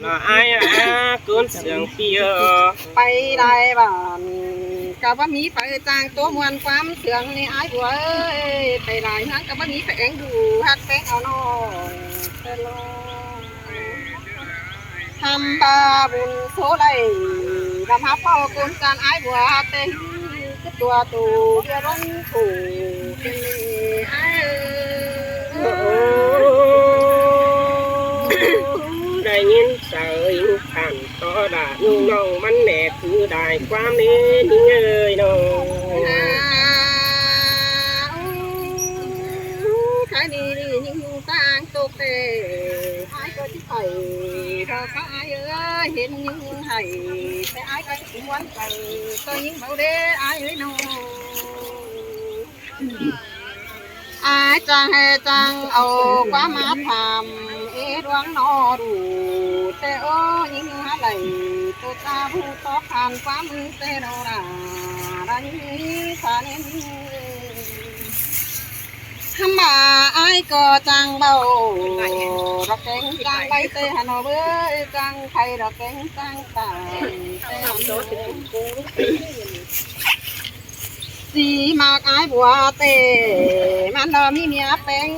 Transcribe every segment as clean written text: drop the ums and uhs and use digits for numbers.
là ai cơn sương kia ไปได้บ้านกับว่ามีไปจางตัวมวนความเสืองในไอ้บัวเอ้ยไปได้ฮักกับว่ามีไปเองดูฮักแป้งเอาน้องเตลอทำบาบุญโซไลทำหาเป้ากุนจานไอ้บัวเต็งตัวตูเบียร้อนถูเป็นไอ้ได้ยินเสียงขันต่อด่านุ่งน้องมันแหนคือได้ความนี้นี่เอ้ยน้องขายดีดียิ่งต่างตกเตะไอ้ก็ที่ไข่พอเขาไอ้เห็นยิ่งให้แต่ไอ้ก็ที่วันไปก็ยิ่งเบาเด้ไอ้เอ้ยน้องไอ้จังให้จังเอาความมาทำดวงนอดูแต่โอ้ยิ่งอะไรตัวตาผู้ตอกผ่านความมือเตโนราดานี้สาเนทำมาไอ้ก็จังเบาดอกแกงจังใบเตฮันโนเบอจังไข่ดอกแกงจังตาเตฮันโนสีมากไอ้บัวเตมันดอมีเมียแป้ง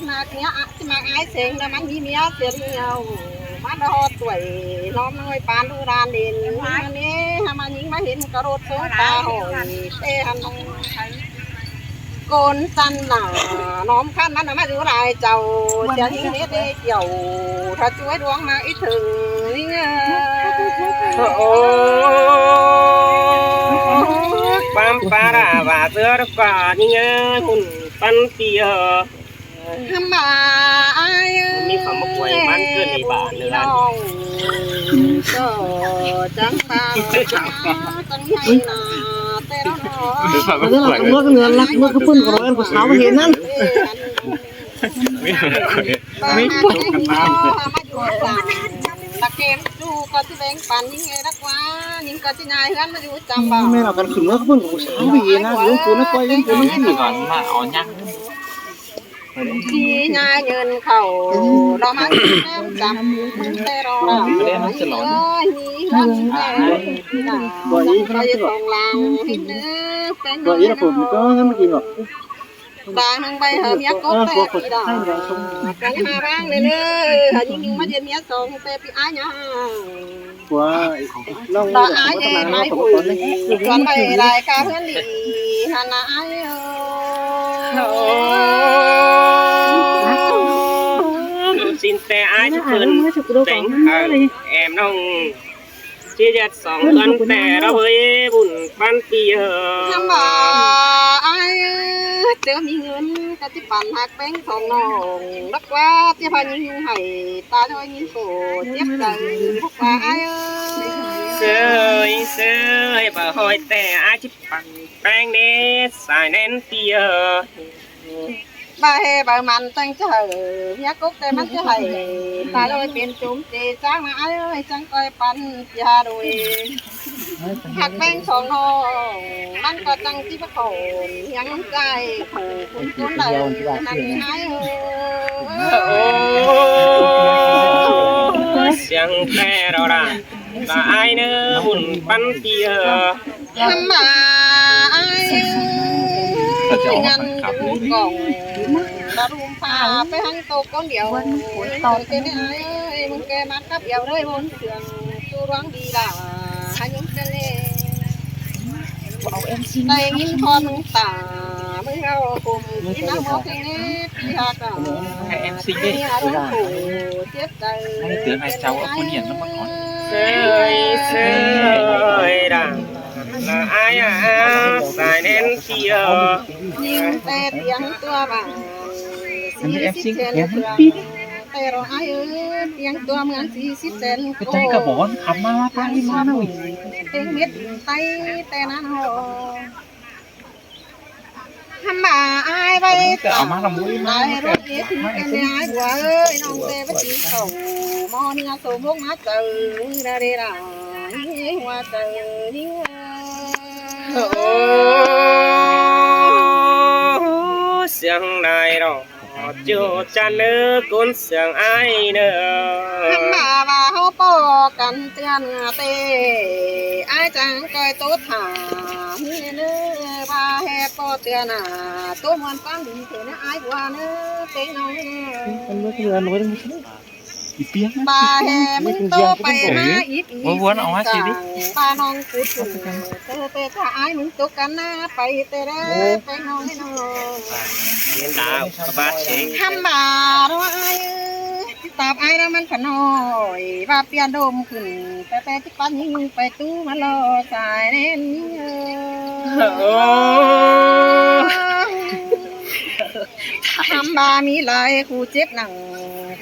มากเนี้ยที่มากไอ้เสียงแต่มันมีเมียเสียเดียวมันรอสวยน้องน้อยปานดูรานเด่นอันนี้ทำมันยิงมาเห็นกระโดดสูงตาหอยเตะหันโกนจันหนาน้อมขั้นมันมาดูลายเจ้าเสียทิ้งเนี้ยได้เกี่ยวถ้าช่วยดวงมาอีถึงนี่เงโอ้ความปาราว่าเสือก่านี่เอ้ยหุ่นปันเตียทำมามีความมากวยมันเกินในบ้านเลยล่ะก็จังตาจังใหญ่นาแต่เราเนาะแล้วเราเมื่อเงินรักเมื่อเขาพุ่นกับเราผู้สาวมาเห็นนั่นไม่ตกกันมาตะเกียบจูก็ที่แบงปันยิ่งไงรักว่ายิ่งก็ที่นายกันมาอยู่จำบ่ไม่เรากันขึ้นเมื่อเขาพุ่นกับผู้สาวไปเห็นนะยุ่งกูนะก้อยยุ่งกูนะที่ก่อนมาอ่อนยังที่นายเงินเขาเรามาแนมจำแต่เราเรียนมันจะหลอนบ่อยนี่เราจะส่งลางให้เนื้อเป็นบ่อยนี่ผมก็งั้นไม่กินหรอกบางนึงไปเหอะเมียก็แต่ปีดากันหาบ้างเลยหายิ่งมาเดียนเมียส่งแต่ปีอ้ายยังว่าน้องอ้ายยังไม่คุยก่อนไปรายการเพื่อนดีฮันน่าอ้ายxin xe ai chụp hình đánh em nông chia giật sóng cân tè đó với bùn ban tiaทำมาไอ้เจ้ามีเงินก็ที่ปั่นหักแป้งทองน้องรักว่าเจ้าพายิงให้ตาด้วยยิงโกเจ็บใจรักว่าไอ้sơi bà hỏi tè ai chụp bằng bang nè xài nén tia bà hè bà mạnh tăng cho hờ nhá cúc tê mắt cho hầy ta đôi tiền chúng chị sáng mà ai ơi chẳng coi pan cha đôi hạt bánh sòng nôมันก็จังที่พระโขนยังใจผูกคุณต้นเลยนั่นไอ้เสียงแต่เราด่าตาไอ้เนื้อหุ่นปั้นเตียทำมาไอ้งันดูกล่องตารุมพาไปหังโตก้อนเดียวตอนเจ้าเนี่ยไอ้มึงแกมัดกับเดียวเลยบนเสืองจูร้องดีด่าหันยังเจเล่ในยิ้มทอนตาเมื่อเราคุมยิ้มน้ำมอกนี้พี่ฮักอ่ะเอ็มซีดิเจ็บใจให้เตือนไอ้เจ้าคนเห็นต้องมาก่อนsơi đằng là ai xài nén tia nhưng tê tiếng tua bằng em xin emแต่เราไอ้เตียงตัวเหมือนสีสิบเซนไปใจกระบอกทำมาตายมาหน่อยเต็งเม็ดไตแต่นั้นหอทำมาไอ้ไปเอามาทำบุญมาไอ้รถเย็ดกันไอ้บัวเอ้ยน้องเต้ไปจีเขามอนี่ส่งลูกมาเจอได้ได้ด่าหัวเจอนี่เสียงนายรอจูจันเนื้อก้นเสียงไอ้เนื้อทำมาว่าเขา กันเตือนเตไอ้จังก้อยโตถามีเนื้อพาแฮปอเตือนตัวมันฟังดีเถอะนะไอ้บัวเนื้อเป็นน้อง มันไม่คืออันน้อยทั้งหมด อีเปียง ปลาแห่มึงโตไปมาอีกปลาน้องกูถูเธอเตะถ้าไอ้มึงตกกันนะไปเตะได้ไปน้องให้น้อง เรียนดาวกระบาดเชง ทำบาดว่าไอ้ตาบไอ้แล้วมันขน้อยว่าเปลี่ยนโดมขึ้นแต่ที่ปั้นยิงไปตู้มันรอสายเน้น โอ้ ทำบามีหลายคู่เจ็บหนัง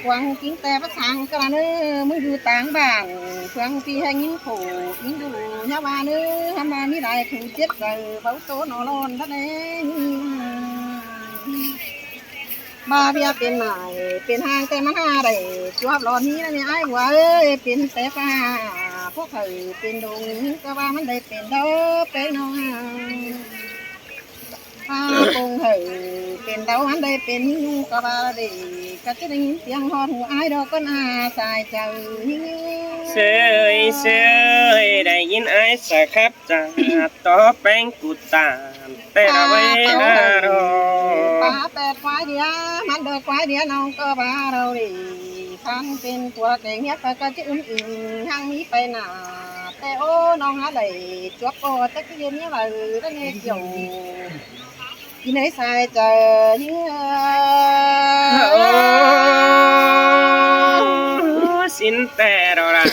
ควงกินแต่ภาษาอังกฤษเนื้อมึงอยู่ต่างบ้านควงปีให้ยิงขู่ยิงดูยาบาเนื้อทำบามีหลายคู่เจ็บใส่เบาโตนอรอนท่านเองบาเบียเป็นนายเป็นห้างแต่มันหาได้จวบหลอนนี้นะเนี่ยไอ้หัวเอ้ยเป็นแต่ฟ้าพวกเขาเป็นดงก็ว่ามันได้เป็นเด้อเป็นน้องฟ้าคงเหยเป็นเดามันได้เป็นยูก็ว่าได้ก็จะได้ยินเสียงฮอดหูไอ้ดอกก็น่าสายเจ้า เสยเสยได้ยินไอ้สักครับจ้าต่อแป้งกูตามแต่ละเวลารอ ปลาแปดควายเดียวมันเดินควายเดียวน้องก็บาเราดิฟังเป็นตัวแก่เงี้ยก็จะอึ้งอึ้งทางนี้ไปหนาแต่โอ้น้องหาได้จวบโอ้ตะกี้นี้ว่าตั้งแต่เกี่ยวที่ไหนสายเจอเนี่ย โอ้สินแต่เราละ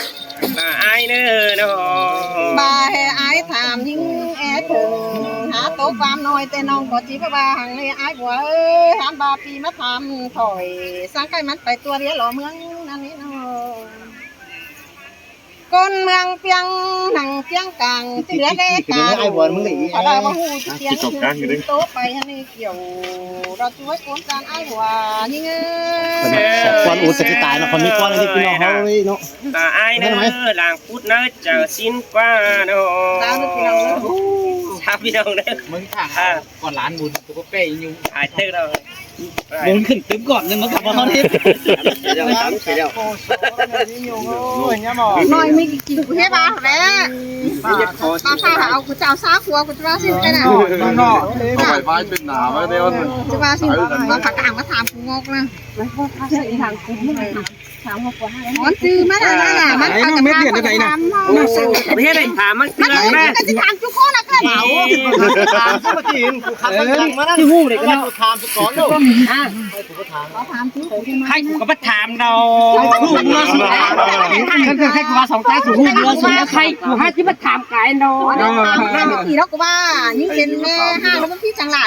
ตาไอ้เนื้อดอบ าให้อายถามยิ่งแอถึงหาโต๊ะความน้อยแต่น้องก็จีบว่าหังเลยอายบัวเอ้ยถามบาปีมาทำถอยสร้างใกล้มันไปตัวเดียวหล่อเมืองนั่นนี่น้องคนเมืองเปียงหนังเปียงกลางที่เหลือได้กลางขอได้มาหูที่เปียงโต๊ะไปให้เกี่ยวเราช่วยคนการอายบัวยิ่งเอ้ย ก้อนอุดจะตายเนาะคนนี้ก้อนอะไรพี่น้องเขาเลยเนาะ ตาไอ้เนื้อหลังพุดเนื้อเจอสินกว่าดอ ตามพี่น้องเลย ชาพี่น้องเนื้อ มึงถามก่อนร้านบุญตัวเป้ยอยู่ ถ่ายเท่เรา วงขึ้นตึ้มก่อนเลยมาขับมาเขาที่ น้อยมีกี่กูให้บ้าแล้วบ้าข้าเอากูจะเอาซาขัวกูจะว่าสิกันนะ นอกเอาไว้ไม้เป็นหนาไว้เดี๋ยวมัน จะว่าสิมาผักกางมาถามกูงกนะมันซื้อมาแล้วนะมันทำกับทำ ไม่ใช่ได้ถามมันเกลือแม่ ก็จะถามทุกคนนะก็เหมา ถามสักทีกูขับมาหลังมานั่งที่หูเลยก็ถามสักก่อนเนาะ เขาถามทุกคน ให้กูก็มาถามเรา หูเรือสุดก็คือให้กูมาสองตาสู่หูเรือสุด ใครกูให้ที่มาถามกายเรา ห้าไม่กี่แล้วก็ว่ายิ่งเป็นแม่ห้าแล้วมันพี่จังหลา